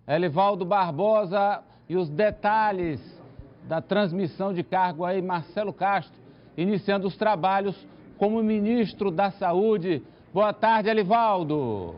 Elivaldo Barbosa e os detalhes da transmissão de cargo aí, Marcelo Castro, iniciando os trabalhos como ministro da Saúde. Boa tarde, Elivaldo.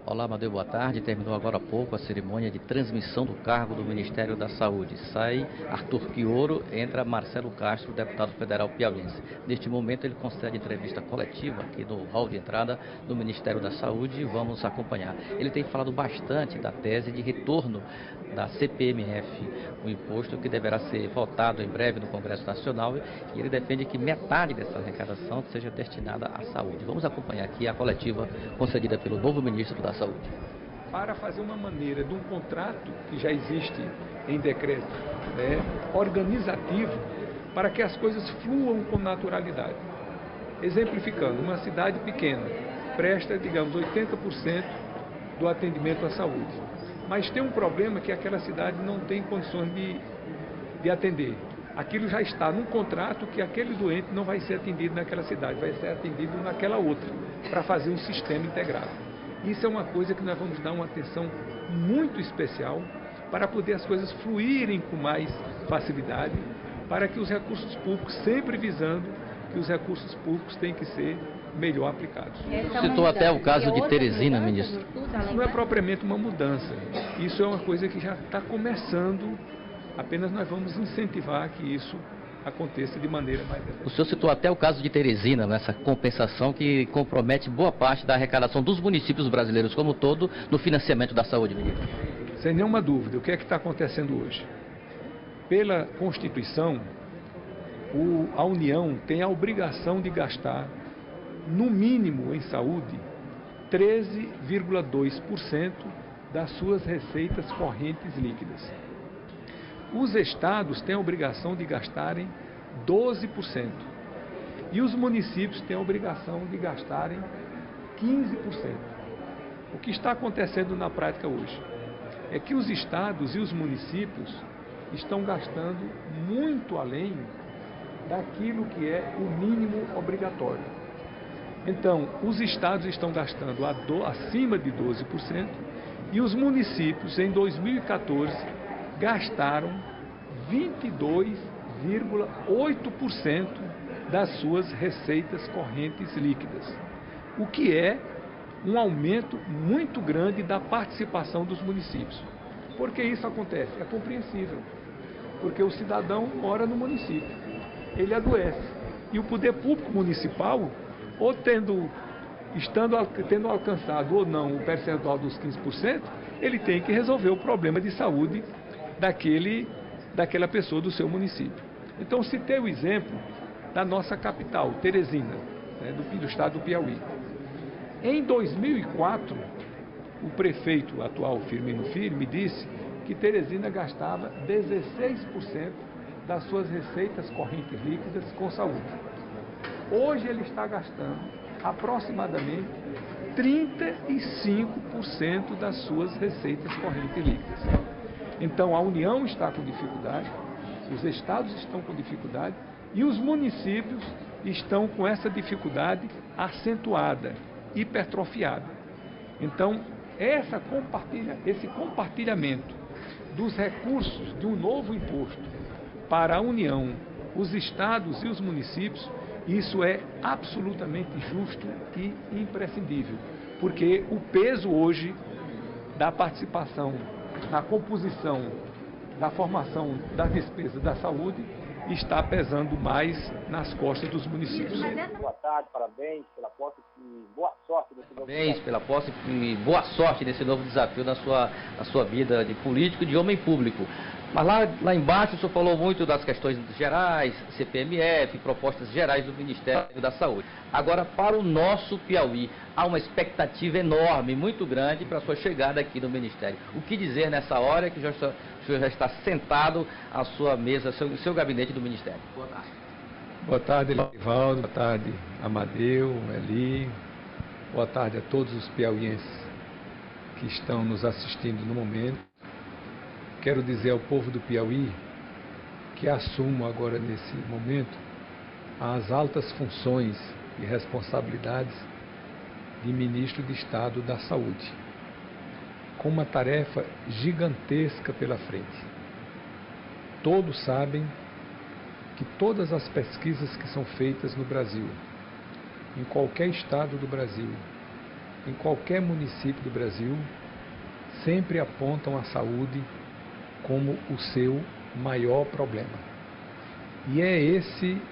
Olá, Amadeu, boa tarde. Terminou agora há pouco a cerimônia de transmissão do cargo do Ministério da Saúde. Sai Arthur Quioro, entra Marcelo Castro, deputado federal piauiense. Neste momento ele concede entrevista coletiva aqui no hall de entrada do Ministério da Saúde e vamos acompanhar. Ele tem falado bastante da tese de retorno da CPMF, um imposto que deverá ser votado em breve no Congresso Nacional, e ele defende que metade dessa arrecadação seja destinada à saúde. Vamos acompanhar aqui a coletiva concedida pelo novo ministro da Saúde. Para fazer uma maneira de um contrato que já existe em decreto, organizativo, para que as coisas fluam com naturalidade. Exemplificando, uma cidade pequena presta, digamos, 80% do atendimento à saúde. Mas tem um problema que aquela cidade não tem condições de atender. Aquilo já está num contrato que aquele doente não vai ser atendido naquela cidade, vai ser atendido naquela outra, para fazer um sistema integrado. Isso é uma coisa que nós vamos dar uma atenção muito especial para poder as coisas fluírem com mais facilidade, para que os recursos públicos, sempre visando que os recursos públicos têm que ser melhor aplicados. Citou até o caso de Teresina, ministro. Isso não é propriamente uma mudança, isso é uma coisa que já está começando, apenas nós vamos incentivar que isso aconteça de maneira mais efetiva. O senhor citou até o caso de Teresina, nessa compensação que compromete boa parte da arrecadação dos municípios brasileiros como um todo no financiamento da saúde, ministro. Sem nenhuma dúvida, o que é que está acontecendo hoje? Pela Constituição, a União tem a obrigação de gastar, no mínimo em saúde, 13,2% das suas receitas correntes líquidas. Os estados têm a obrigação de gastarem 12%. E os municípios têm a obrigação de gastarem 15%. O que está acontecendo na prática hoje é que os estados e os municípios estão gastando muito além daquilo que é o mínimo obrigatório. Então, os estados estão gastando acima de 12% e os municípios, em 2014, gastaram 22,8% das suas receitas correntes líquidas, o que é um aumento muito grande da participação dos municípios. Por que isso acontece? É compreensível, porque o cidadão mora no município, ele adoece, e o poder público municipal, ou tendo alcançado ou não o percentual dos 15%, ele tem que resolver o problema de saúde daquela pessoa do seu município. Então, citei o exemplo da nossa capital, Teresina, do estado do Piauí. Em 2004, o prefeito atual, Firmino Filho, me disse que Teresina gastava 16% das suas receitas correntes líquidas com saúde. Hoje ele está gastando aproximadamente 35% das suas receitas correntes líquidas. Então, a União está com dificuldade, os estados estão com dificuldade e os municípios estão com essa dificuldade acentuada, hipertrofiada. Então, esse compartilhamento dos recursos de um novo imposto para a União, os estados e os municípios, isso é absolutamente justo e imprescindível, porque o peso hoje da participação na composição da formação da despesa da saúde está pesando mais nas costas dos municípios. Boa tarde, parabéns pela posse e boa sorte nesse novo Parabéns pela posse e boa sorte nesse novo desafio na sua vida de político e de homem público. Mas lá embaixo o senhor falou muito das questões gerais, CPMF, propostas gerais do Ministério da Saúde. Agora, para o nosso Piauí, há uma expectativa enorme, muito grande para a sua chegada aqui no Ministério. O que dizer nessa hora que o senhor já está sentado à sua mesa, no seu gabinete do Ministério? Boa tarde. Boa tarde, Elivaldo. Boa tarde, Amadeu, Eli. Boa tarde a todos os piauienses que estão nos assistindo no momento. Quero dizer ao povo do Piauí que assumo agora, nesse momento, as altas funções e responsabilidades de ministro de Estado da Saúde, com uma tarefa gigantesca pela frente. Todos sabem que todas as pesquisas que são feitas no Brasil, em qualquer estado do Brasil, em qualquer município do Brasil, sempre apontam a saúde como o seu maior problema. E é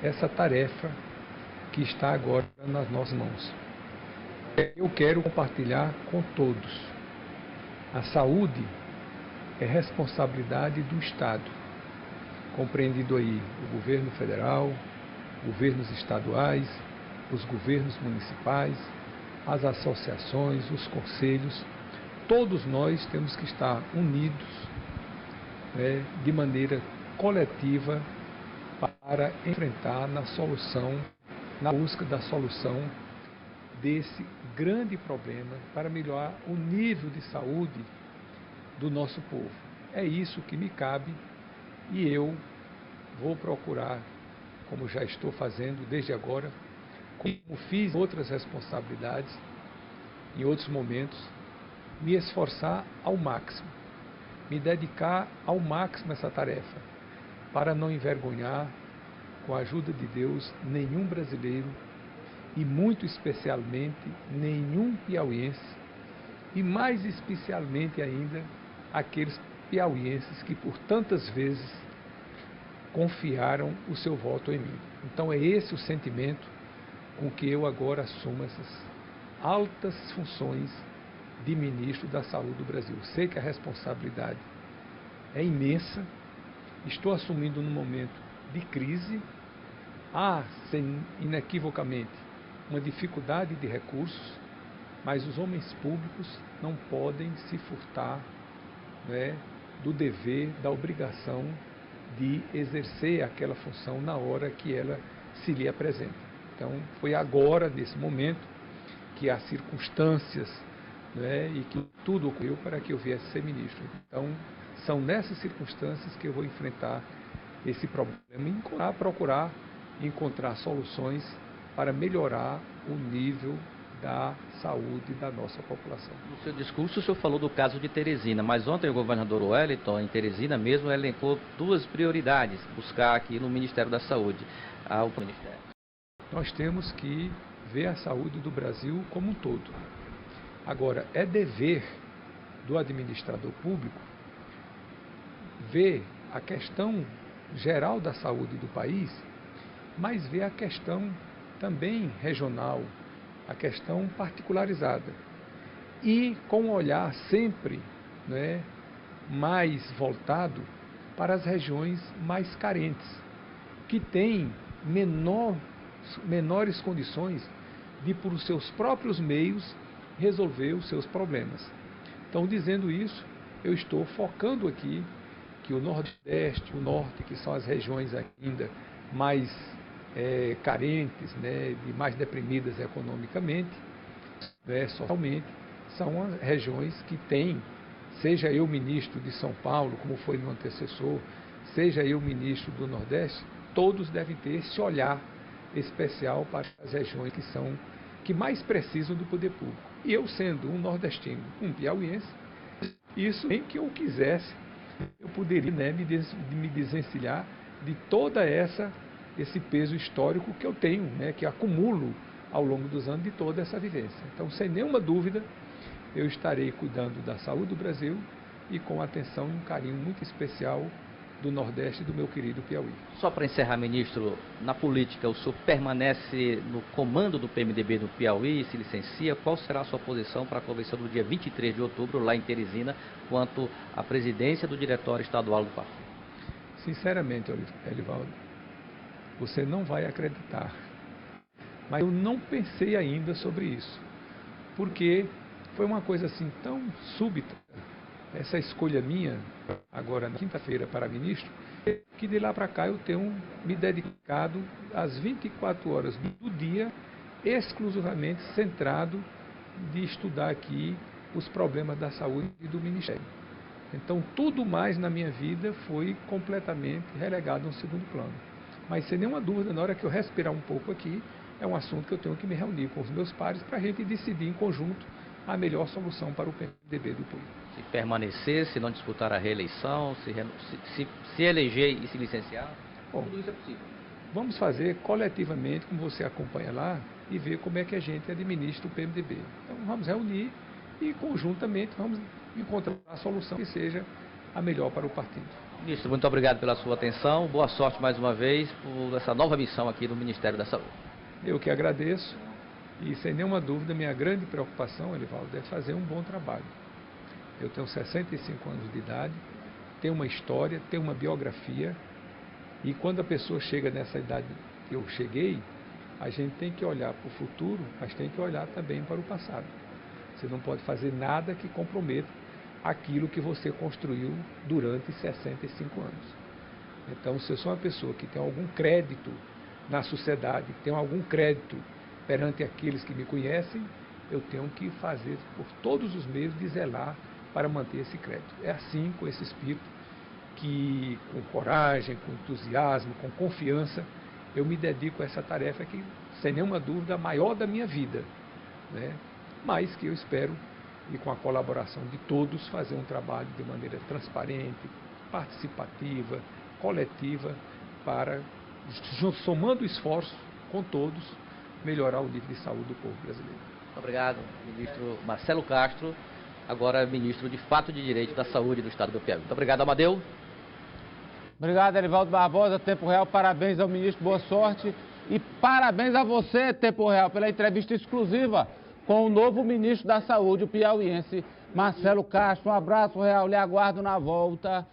essa tarefa que está agora nas nossas mãos. Eu quero compartilhar com todos. A saúde é responsabilidade do Estado, compreendido aí o governo federal, governos estaduais, os governos municipais, as associações, os conselhos. Todos nós temos que estar unidos, né, de maneira coletiva para enfrentar na busca da solução desse grande problema, para melhorar o nível de saúde do nosso povo. É isso que me cabe e eu vou procurar, como já estou fazendo desde agora, como fiz outras responsabilidades, em outros momentos, me esforçar ao máximo, me dedicar ao máximo a essa tarefa, para não envergonhar, com a ajuda de Deus, nenhum brasileiro e muito especialmente nenhum piauiense e mais especialmente ainda aqueles piauienses que por tantas vezes confiaram o seu voto em mim. Então é esse o sentimento com que eu agora assumo essas altas funções de ministro da Saúde do Brasil. Sei que a responsabilidade é imensa, estou assumindo num momento de crise, há, inequivocamente, uma dificuldade de recursos, mas os homens públicos não podem se furtar, né, do dever, da obrigação de exercer aquela função na hora que ela se lhe apresenta. Então, foi agora, nesse momento, que as circunstâncias, né, e que tudo ocorreu para que eu viesse ser ministro. Então, são nessas circunstâncias que eu vou enfrentar esse problema e procurar encontrar soluções para melhorar o nível da saúde da nossa população. No seu discurso, o senhor falou do caso de Teresina, mas ontem o governador Wellington, em Teresina mesmo, elencou duas prioridades, buscar aqui no Ministério da Saúde. O Ministério. Nós temos que ver a saúde do Brasil como um todo. Agora, é dever do administrador público ver a questão geral da saúde do país, mas ver a questão também regional, a questão particularizada. E com um olhar sempre, né, mais voltado para as regiões mais carentes, que têm menores condições de, por seus próprios meios, resolver os seus problemas. Então, dizendo isso, eu estou focando aqui que o Nordeste, o Norte, que são as regiões ainda mais carentes, né, e mais deprimidas economicamente, né, socialmente, são as regiões que têm, seja eu ministro de São Paulo, como foi meu antecessor, seja eu ministro do Nordeste, todos devem ter esse olhar especial para as regiões que mais precisam do poder público. E eu, sendo um nordestino, um piauiense, isso nem que eu quisesse, eu poderia, né, me desencilhar de toda esse peso histórico que eu tenho, né, que acumulo ao longo dos anos de toda essa vivência. Então, sem nenhuma dúvida, eu estarei cuidando da saúde do Brasil e com atenção e um carinho muito especial do Nordeste e do meu querido Piauí. Só para encerrar, ministro, na política, o senhor permanece no comando do PMDB do Piauí, se licencia. Qual será a sua posição para a convenção do dia 23 de outubro, lá em Teresina, quanto à presidência do Diretório Estadual do partido? Sinceramente, Elivaldo, você não vai acreditar, mas eu não pensei ainda sobre isso, porque foi uma coisa assim tão súbita, essa escolha minha, agora na quinta-feira para ministro, que de lá para cá eu tenho me dedicado às 24 horas do dia, exclusivamente centrado de estudar aqui os problemas da saúde e do Ministério. Então, tudo mais na minha vida foi completamente relegado a um segundo plano. Mas, sem nenhuma dúvida, na hora que eu respirar um pouco aqui, é um assunto que eu tenho que me reunir com os meus pares para a gente decidir em conjunto a melhor solução para o PMDB do Piauí. Se permanecer, se não disputar a reeleição, se eleger e se licenciar, bom, tudo isso é possível. Vamos fazer coletivamente, como você acompanha lá, e ver como é que a gente administra o PMDB. Então vamos reunir e conjuntamente vamos encontrar a solução que seja a melhor para o partido. Ministro, muito obrigado pela sua atenção, boa sorte mais uma vez por essa nova missão aqui no Ministério da Saúde. Eu que agradeço e, sem nenhuma dúvida, minha grande preocupação, Elivaldo, é fazer um bom trabalho. Eu tenho 65 anos de idade, tenho uma história, tenho uma biografia, e quando a pessoa chega nessa idade que eu cheguei, a gente tem que olhar para o futuro, mas tem que olhar também para o passado. Você não pode fazer nada que comprometa aquilo que você construiu durante 65 anos. Então, se eu sou uma pessoa que tem algum crédito na sociedade, tem algum crédito perante aqueles que me conhecem, eu tenho que fazer por todos os meios de zelar para manter esse crédito. É assim, com esse espírito, que com coragem, com entusiasmo, com confiança, eu me dedico a essa tarefa que, sem nenhuma dúvida, é a maior da minha vida, né? Mas que eu espero, e com a colaboração de todos, fazer um trabalho de maneira transparente, participativa, coletiva, para, somando esforços com todos, melhorar o nível de saúde do povo brasileiro. Obrigado, ministro Marcelo Castro, agora ministro de Fato de Direito da Saúde do Estado do Piauí. Muito obrigado, Amadeu. Obrigado, Elivaldo Barbosa, Tempo Real, parabéns ao ministro, boa sorte. E parabéns a você, Tempo Real, pela entrevista exclusiva com o novo ministro da Saúde, o piauiense Marcelo Castro. Um abraço, Real, lhe aguardo na volta.